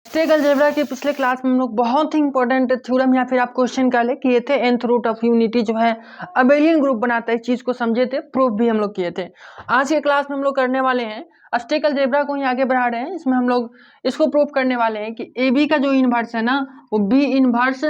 Stake algebra के पिछले class में हम लोग बहुत ही इंपॉर्टेंट थ्योरम या फिर आप क्वेश्चन कर ले किए थे। nth रूट ऑफ यूनिटी जो है अबेलियन ग्रुप बनाता है, इस चीज को समझे थे, प्रूफ भी हम लोग किए थे। आज के क्लास में हम लोग करने वाले हैं स्टेक अलजेब्रा को ही आगे बढ़ा रहे हैं। इसमें हम लोग इसको प्रूफ करने वाले हैं कि ए बी का जो इनवर्स है ना वो बी इनवर्स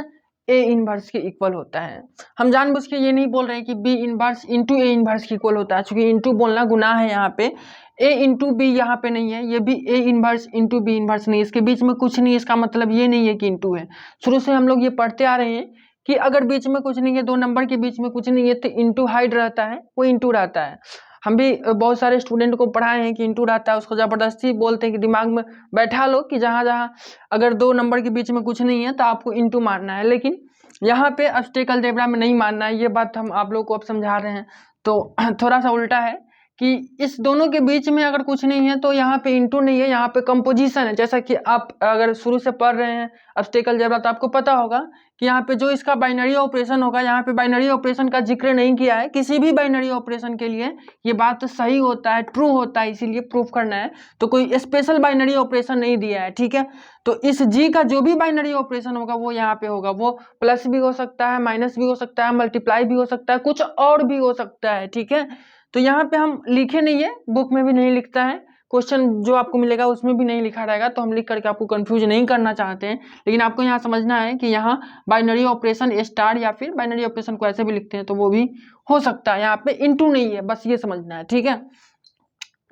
ए इनवर्स के इक्वल होता है। हम जानबूझ के ये नहीं बोल रहे हैं कि B inverse into A inverse के इक्वल होता है, क्योंकि इंटू बोलना गुनाह है। यहाँ पे ए इंटू बी यहाँ पे नहीं है, ये भी A inverse into B inverse नहीं है, इसके बीच में कुछ नहीं है। इसका मतलब ये नहीं है कि इंटू है। शुरू से हम लोग ये पढ़ते आ रहे हैं कि अगर बीच में कुछ नहीं है, दो नंबर के बीच में कुछ नहीं है, तो इंटू हाइड रहता है, वो इंटू रहता है। हम भी बहुत सारे स्टूडेंट को पढ़ाए हैं कि इंटू रहता है, उसको जबरदस्ती बोलते हैं कि दिमाग में बैठा लो कि जहाँ जहाँ अगर दो नंबर के बीच में कुछ नहीं है तो आपको इंटू मारना है। लेकिन यहाँ पे स्टेक अलजेब्रा में नहीं मानना है, ये बात हम आप लोग को अब समझा रहे हैं। तो थोड़ा सा उल्टा है कि इस दोनों के बीच में अगर कुछ नहीं है तो यहाँ पे इंटू नहीं है, यहाँ पे कंपोजिशन है। जैसा कि आप अगर शुरू से पढ़ रहे हैं स्टेक अलजेब्रा तो आपको पता होगा कि यहाँ पे जो इसका बाइनरी ऑपरेशन होगा, यहाँ पे बाइनरी ऑपरेशन का जिक्र नहीं किया है। किसी भी बाइनरी ऑपरेशन के लिए ये बात सही होता है, ट्रू होता है, इसीलिए प्रूफ करना है। तो कोई स्पेशल बाइनरी ऑपरेशन नहीं दिया है, ठीक है। तो इस जी का जो भी बाइनरी ऑपरेशन होगा वो यहाँ पे होगा, वो प्लस भी हो सकता है, माइनस भी हो सकता है, मल्टीप्लाई भी हो सकता है, कुछ और भी हो सकता है, ठीक है। तो यहाँ पे हम लिखे नहीं है, बुक में भी नहीं लिखता है, क्वेश्चन जो आपको मिलेगा उसमें भी नहीं लिखा रहेगा, तो हम लिख करके आपको कंफ्यूज नहीं करना चाहते हैं। लेकिन आपको यहाँ समझना है कि यहाँ बाइनरी ऑपरेशन स्टार या फिर बाइनरी ऑपरेशन को ऐसे भी लिखते हैं तो वो भी हो सकता है। यहाँ पे इंटू नहीं है, बस ये समझना है, ठीक है।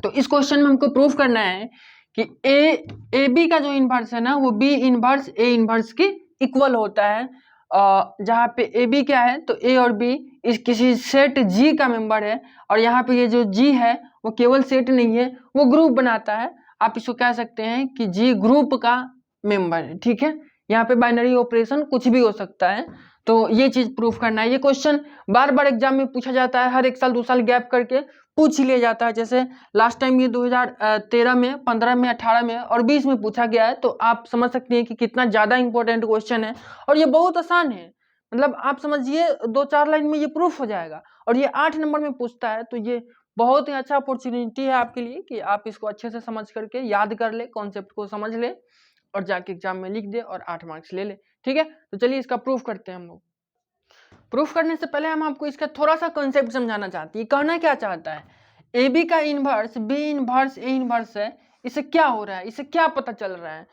तो इस क्वेश्चन में हमको प्रूफ करना है कि ए बी का जो इनवर्स है ना वो बी इनवर्स ए इनवर्स की इक्वल होता है। जहाँ पे ए बी क्या है तो ए और बी इस किसी सेट जी का मेंबर है, और यहाँ पे ये जो जी है वो केवल सेट नहीं है, वो ग्रुप बनाता है। आप इसको कह सकते हैं कि जी ग्रुप का मेंबर है, ठीक है। यहाँ पे बाइनरी ऑपरेशन कुछ भी हो सकता है, तो ये चीज प्रूफ करना है। ये क्वेश्चन बार बार एग्जाम में पूछा जाता है, हर एक साल 2 साल गैप करके पूछ लिया जाता है। जैसे लास्ट टाइम ये 2013 में, 15 में, 18 में और 20 में पूछा गया है, तो आप समझ सकते हैं कि कितना ज्यादा इंपॉर्टेंट क्वेश्चन है। और ये बहुत आसान है, मतलब आप समझिए 2-4 लाइन में ये प्रूफ हो जाएगा। और ये 8 नंबर में पूछता है, तो ये बहुत ही अच्छा अपॉर्चुनिटी है आपके लिए कि आप इसको अच्छे से समझ करके याद कर ले, कॉन्सेप्ट को समझ ले और जाके एग्जाम में लिख दे और 8 मार्क्स ले ले, ठीक है। तो चलिए इसका प्रूफ करते हैं हम लोग। प्रूफ करने से पहले हम आपको इसका थोड़ा सा कॉन्सेप्ट समझाना चाहते हैं, कहना क्या चाहता है। ए बी का inverse B inverse A inverse है, इसे क्या हो रहा है, इसे क्या पता चल रहा है।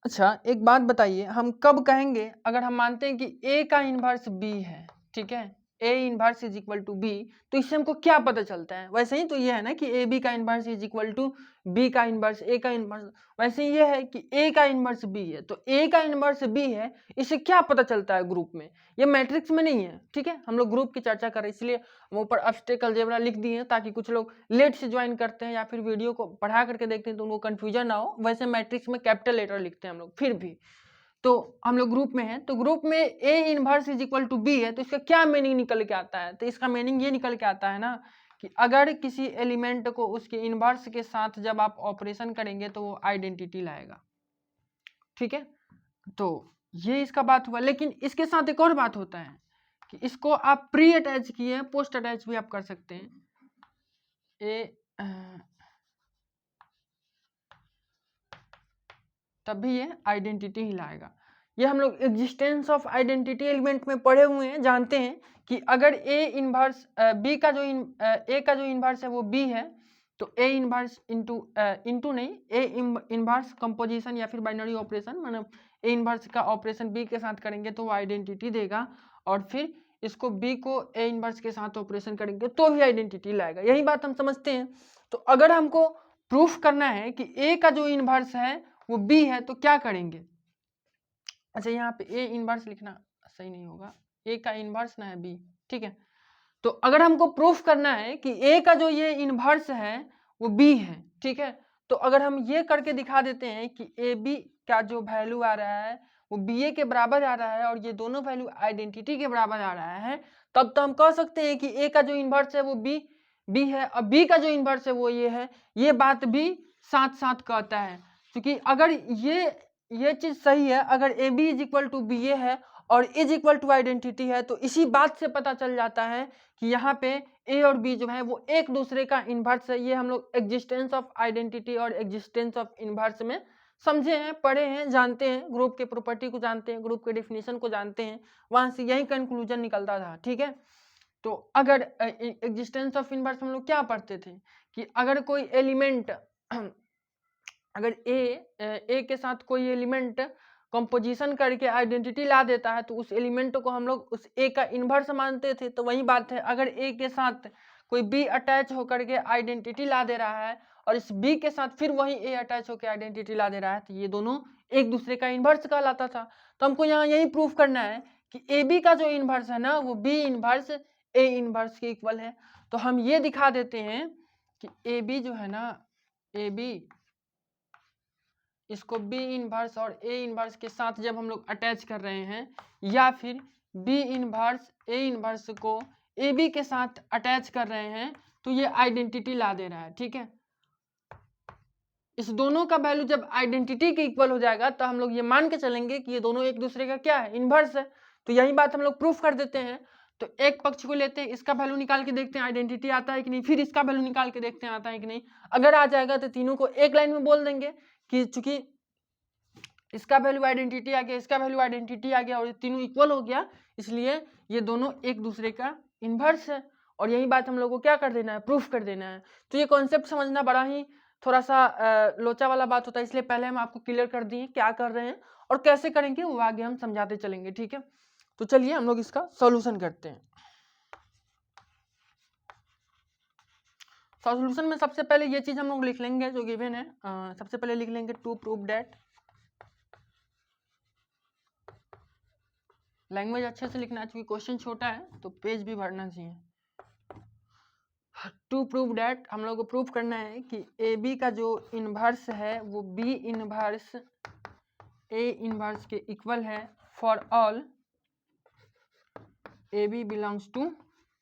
अच्छा एक बात बताइए, हम कब कहेंगे अगर हम मानते हैं कि ए का इनवर्स बी है, ठीक है, A inverse is equal to B, तो इससे हमको क्या पता चलता है। वैसे ही तो ये है ना कि ए बी का inverse is equal to B का इनवर्स ए का इनवर्स, वैसे ये है कि ए का इनवर्स बी है, तो ए का इनवर्स बी है, इससे क्या पता चलता है ग्रुप में। ये मैट्रिक्स में नहीं है, ठीक है, हम लोग ग्रुप की चर्चा कर रहे हैं, इसलिए हम ऊपर स्टेक अलजेब्रा लिख दिए हैं ताकि कुछ लोग लेट से ज्वाइन करते हैं या फिर वीडियो को पढ़ा करके देखते हैं तो उनको कंफ्यूजन ना हो। वैसे मैट्रिक्स में कैपिटल लेटर लिखते हैं हम लोग, फिर भी तो हम लोग ग्रुप में हैं, तो ग्रुप में A inverse is equal to B है, तो इसका क्या मीनिंग निकल के आता है। तो इसका मीनिंग ये निकल के आता है ना कि अगर किसी एलिमेंट को उसके इनवर्स के साथ जब आप ऑपरेशन करेंगे तो वो आइडेंटिटी लाएगा, ठीक है। तो ये इसका बात हुआ, लेकिन इसके साथ एक और बात होता है कि इसको आप प्री अटैच किए, पोस्ट अटैच भी आप कर सकते हैं। तब भी ये आइडेंटिटी ही लाएगा। ये हम लोग एग्जिस्टेंस ऑफ आइडेंटिटी एलिमेंट में पढ़े हुए हैं, जानते हैं कि अगर ए इनवर्स बी का जो ए का जो इनवर्स है वो बी है, तो ए इनवर्स इंटू नहीं, ए इनवर्स कंपोजिशन या फिर बाइनरी ऑपरेशन, मतलब ए इनवर्स का ऑपरेशन बी के साथ करेंगे तो वो आइडेंटिटी देगा, और फिर इसको बी को ए इनवर्स के साथ ऑपरेशन करेंगे तो भी आइडेंटिटी लाएगा। यही बात हम समझते हैं। तो अगर हमको प्रूफ करना है कि ए का जो इनवर्स है वो बी है तो क्या करेंगे। अच्छा यहाँ पे ए इनवर्स लिखना सही नहीं होगा, ए का इनवर्स ना है बी, ठीक है। तो अगर हमको प्रूफ करना है कि ए का जो ये इनवर्स है वो बी है, ठीक है, तो अगर हम ये करके दिखा देते हैं कि ए बी का जो वैल्यू आ रहा है वो बी ए के बराबर आ रहा है और ये दोनों वैल्यू आइडेंटिटी के बराबर आ रहा है, तब तो हम कह सकते हैं कि ए का जो इनवर्स है वो बी है और बी का जो इनवर्स है वो ये है। ये बात भी साथ साथ कहता है, क्योंकि अगर ये चीज सही है, अगर A B is equal to B A है और इज इक्वल टू आइडेंटिटी है, तो इसी बात से पता चल जाता है कि यहाँ पे ए और बी जो है वो एक दूसरे का इन्वर्स है। ये हम लोग एग्जिस्टेंस ऑफ आइडेंटिटी और एग्जिस्टेंस ऑफ इन्वर्स में समझे हैं, पढ़े हैं, जानते हैं, ग्रुप के प्रॉपर्टी को जानते हैं, ग्रुप के डेफिनेशन को जानते हैं, वहां से यही कंक्लूजन निकलता था। ठीक है, तो अगर एग्जिस्टेंस ऑफ इनवर्स हम लोग क्या पढ़ते थे कि अगर कोई एलिमेंट अगर ए के साथ कोई एलिमेंट कंपोजिशन करके आइडेंटिटी ला देता है तो उस एलिमेंट को हम लोग उस ए का इन्वर्स मानते थे। तो वही बात है, अगर ए के साथ कोई बी अटैच होकर के आइडेंटिटी ला दे रहा है और इस बी के साथ फिर वही ए अटैच होकर आइडेंटिटी ला दे रहा है तो ये दोनों एक दूसरे का इन्वर्स कहलाता था। तो हमको यहाँ यही प्रूफ करना है कि ए बी का जो इन्वर्स है ना वो बी इन्वर्स ए इन्वर्स के इक्वल है। तो हम ये दिखा देते हैं कि ए बी जो है ना, ए बी इसको बी इन्वर्स और ए इन्वर्स के साथ जब हम लोग अटैच कर रहे हैं या फिर बी इन्वर्स ए इन्वर्स को ए बी के साथ अटैच कर रहे हैं तो ये आइडेंटिटी ला दे रहा है। ठीक है, इस दोनों का वैल्यू जब आइडेंटिटी के इक्वल हो जाएगा तो हम लोग ये मान के चलेंगे कि ये दोनों एक दूसरे का क्या है, इन्वर्स है। तो यही बात हम लोग प्रूफ कर देते हैं। तो एक पक्ष को लेते हैं, इसका वैल्यू निकाल के देखते हैं आइडेंटिटी आता है कि नहीं, फिर इसका वैल्यू निकाल के देखते हैं आता है कि नहीं। अगर आ जाएगा तो तीनों को एक लाइन में बोल देंगे कि चूंकि इसका वैल्यू आइडेंटिटी आ गया, इसका वैल्यू आइडेंटिटी आ गया और ये तीनों इक्वल हो गया, इसलिए ये दोनों एक दूसरे का इन्वर्स है। और यही बात हम लोग को क्या कर देना है, प्रूफ कर देना है। तो ये कॉन्सेप्ट समझना बड़ा ही थोड़ा सा लोचा वाला बात होता है, इसलिए पहले हम आपको क्लियर कर दिए क्या कर रहे हैं और कैसे करेंगे वो आगे हम समझाते चलेंगे। ठीक है, तो चलिए हम लोग इसका सॉल्यूशन करते हैं। सॉल्यूशन में सबसे पहले ये चीज हम लोग लिख लेंगे जो गिवन है। सबसे पहले लिख लेंगे टू प्रूव दैट, लैंग्वेज अच्छे से लिखना है क्योंकि क्वेश्चन छोटा है तो पेज भी भरना चाहिए। टू प्रूव दैट हम लोग को प्रूव करना है कि ए बी का जो इन्वर्स है वो बी इन्वर्स ए इन्वर्स के इक्वल है for all A B belongs to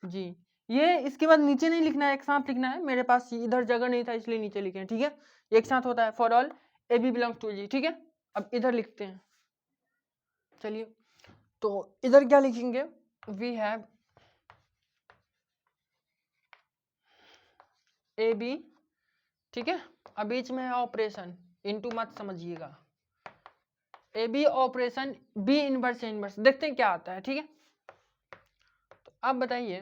G. ये इसके बाद नीचे नहीं लिखना है, एक साथ लिखना है, मेरे पास इधर जगह नहीं था इसलिए नीचे लिखे हैं। ठीक है, एक साथ होता है for all A B belongs to G. ठीक है, अब इधर लिखते हैं। चलिए, तो इधर क्या लिखेंगे, वी हैव ए बी। ठीक है, अब बीच में है ऑपरेशन, इनटू मत समझिएगा, A B operation B inverse inverse, देखते हैं क्या आता है। ठीक है, तो अब बताइए,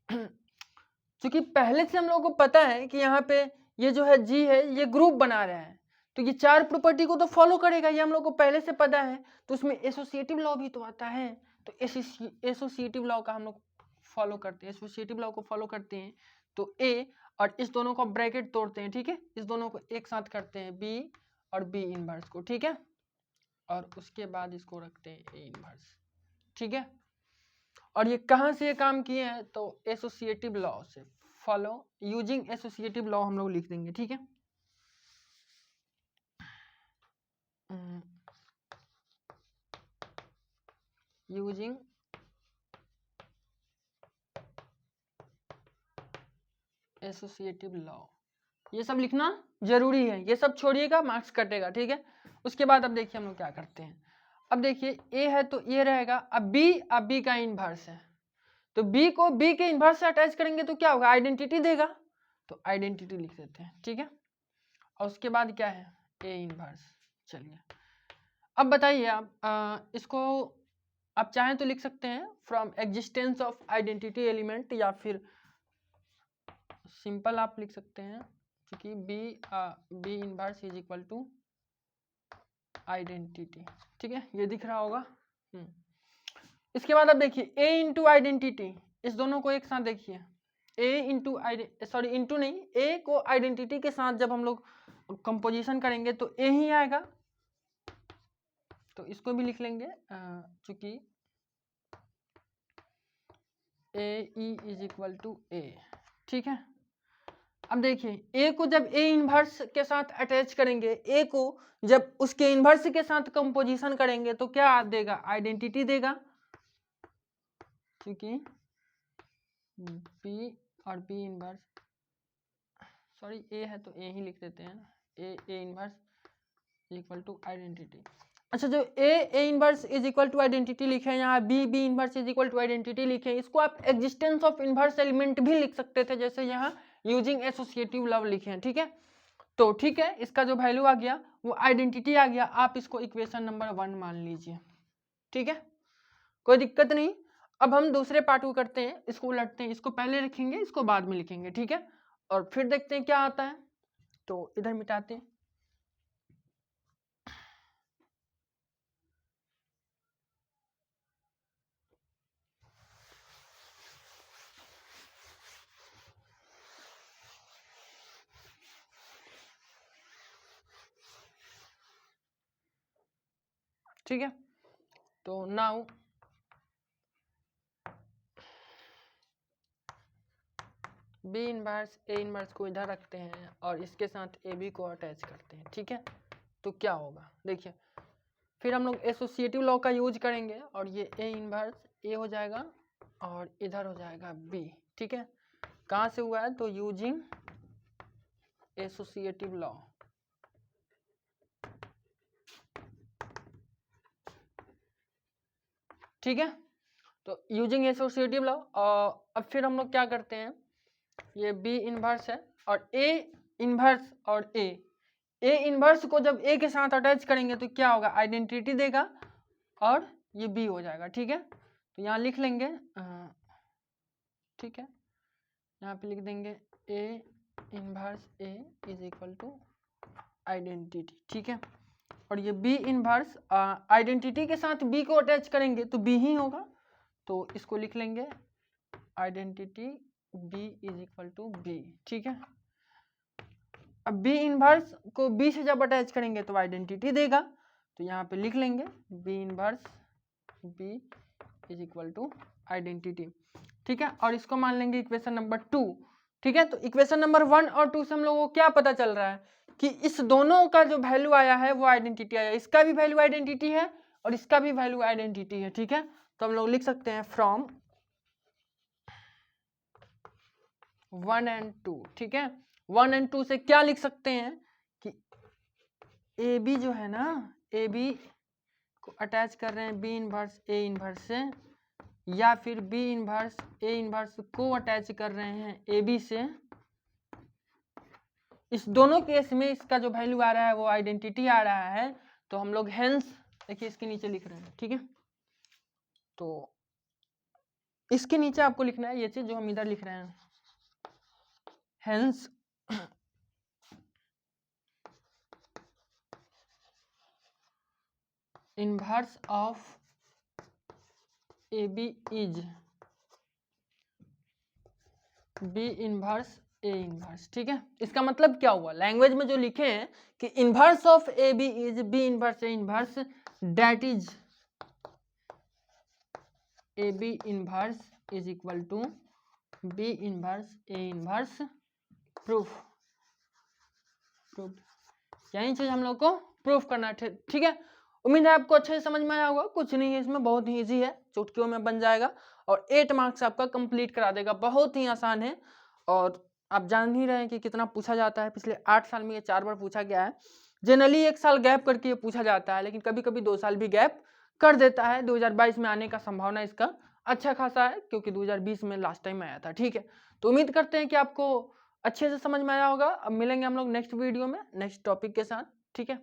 क्योंकि पहले से हम लोगों को पता है कि यहाँ पे ये जो है जी है ये ग्रुप बना रहा है तो ये चार प्रॉपर्टी को तो फॉलो करेगा, ये हम लोग को पहले से पता है। तो उसमें एसोसिएटिव लॉ भी तो आता है, तो एसोसिएटिव लॉ का हम लोग फॉलो करते हैं, एसोसिएटिव लॉ को फॉलो करते हैं। तो ए और इस दोनों को ब्रैकेट तोड़ते हैं। ठीक है, इस दोनों को एक साथ करते हैं बी और बी इनवर्स को। ठीक है, और उसके बाद इसको रखते हैं ए इनवर्स। ठीक है, और ये कहाँ से ये काम किए हैं, तो एसोसिएटिव लॉ से, फॉलो यूजिंग एसोसिएटिव लॉ हम लोग लिख देंगे। ठीक है, यूजिंग एसोसिएटिव लॉ, ये सब लिखना जरूरी है, ये सब छोड़िएगा मार्क्स कटेगा। ठीक है, उसके बाद अब देखिए हम लोग क्या करते हैं। अब देखिए ए है तो ये रहेगा, अब बी का इनवर्स है तो बी को बी के इनवर्स से अटैच करेंगे तो क्या होगा, आइडेंटिटी देगा, तो आइडेंटिटी लिख देते हैं। ठीक है, और उसके बाद क्या है, ए इनवर्स। चलिए, अब बताइए आप इसको आप चाहें तो लिख सकते हैं from existence of identity element, या फिर सिंपल आप लिख सकते हैं क्योंकि B inverse is equal to identity. ठीक है, ये दिख रहा होगा। इसके बाद अब देखिए ए इंटू आइडेंटिटी, इस दोनों को एक साथ देखिए, ए इंटू सॉरी इंटू नहीं, ए को आइडेंटिटी के साथ जब हम लोग कंपोजिशन करेंगे तो ए ही आएगा, तो इसको भी लिख लेंगे चूंकि ए ई इज इक्वल टू ए। ठीक है, अब देखिए ए को जब ए इनवर्स के साथ अटैच करेंगे, ए को जब उसके इनवर्स के साथ कंपोजिशन करेंगे तो क्या देगा, आइडेंटिटी देगा, क्योंकि बी और बी इनवर्स, सॉरी ए है तो ए ही लिख देते हैं, A inverse equal to identity. अच्छा, जो A inverse is equal to identity लिखे हैं, यहाँ B inverse is equal to identity लिखे हैं, इसको आप एग्जिस्टेंस ऑफ इनवर्स एलिमेंट भी लिख सकते थे, जैसे यहाँ यूजिंग एसोसिएटिव लॉ लिखे हैं। ठीक है, तो ठीक है, इसका जो वैल्यू आ गया वो आइडेंटिटी आ गया, आप इसको इक्वेशन नंबर 1 मान लीजिए। ठीक है, कोई दिक्कत नहीं। अब हम दूसरे पार्ट को करते हैं, इसको उलटते हैं, इसको पहले लिखेंगे, इसको बाद में लिखेंगे। ठीक है, और फिर देखते हैं क्या आता है। तो इधर मिटाते हैं। ठीक है, तो now B inverse A inverse को इधर रखते हैं और इसके साथ ए बी को अटैच करते हैं। ठीक है, तो क्या होगा देखिए, फिर हम लोग एसोसिएटिव लॉ का यूज करेंगे और ये ए इनवर्स ए हो जाएगा और इधर हो जाएगा बी। ठीक है, कहाँ से हुआ है, तो यूजिंग एसोसिएटिव लॉ। ठीक है, तो यूजिंग एसोसिएटिव लॉ। और अब फिर हम लोग क्या करते हैं, ये बी इनवर्स है और ए इनवर्स और ए इनवर्स को जब ए के साथ अटैच करेंगे तो क्या होगा, आइडेंटिटी देगा और ये बी हो जाएगा। ठीक है, तो यहाँ लिख लेंगे, ठीक है, यहाँ पे लिख देंगे A inverse A is equal to identity. ठीक है, और ये बी इनवर्स आइडेंटिटी के साथ बी को अटैच करेंगे तो बी ही होगा, तो इसको लिख लेंगे identity B is equal to B. ठीक है, अब बी इनवर्स को बी से जब अटैच करेंगे तो आइडेंटिटी देगा, तो यहाँ पे लिख लेंगे B inverse B is equal to identity. ठीक है, और इसको मान लेंगे इक्वेशन नंबर 2। ठीक है, तो इक्वेशन नंबर 1 और 2 से हम लोगों को क्या पता चल रहा है कि इस दोनों का जो वैल्यू आया है वो आइडेंटिटी आया, इसका भी वैल्यू आइडेंटिटी है और इसका भी वैल्यू आइडेंटिटी है। ठीक है, तो हम लोग लिख सकते हैं फ्रॉम 1 and 2। ठीक है, 1 and 2 से क्या लिख सकते हैं कि ए बी जो है ना, ए बी को अटैच कर रहे हैं बी इनवर्स ए इनवर्स से, या फिर बी इनवर्स ए इनवर्स को अटैच कर रहे हैं ए बी से। इस दोनों केस में इसका जो वैल्यू आ रहा है वो आइडेंटिटी आ रहा है, तो हम लोग हेंस देखिए इसके नीचे लिख रहे हैं। ठीक है, तो इसके नीचे आपको लिखना है ये चीज जो हम इधर लिख रहे हैं, hence inverse of A B is B inverse A inverse. ठीक है, इसका मतलब क्या हुआ, लैंग्वेज में जो लिखे हैं कि inverse of A B is B inverse A inverse, that is A B inverse is equal to B inverse A inverse. Proof यही चीज हम लोग को प्रूफ करना है। ठीक है, उम्मीद है आपको अच्छे से समझ में आया होगा। कुछ नहीं है इसमें, बहुत ही इजी है, चुटकियों में बन जाएगा और 8 मार्क्स आपका कंप्लीट करा देगा, बहुत ही आसान है। और आप जान ही रहे हैं कि कितना पूछा जाता है, पिछले 8 साल में ये 4 बार पूछा गया है। जनरली 1 साल गैप करके ये पूछा जाता है, लेकिन कभी कभी 2 साल भी गैप कर देता है। 2022 में आने का संभावना इसका अच्छा खासा है, क्योंकि 2020 में लास्ट टाइम आया था। ठीक है, तो उम्मीद करते हैं कि आपको अच्छे से समझ में आया होगा। अब मिलेंगे हम लोग नेक्स्ट वीडियो में नेक्स्ट टॉपिक के साथ। ठीक है।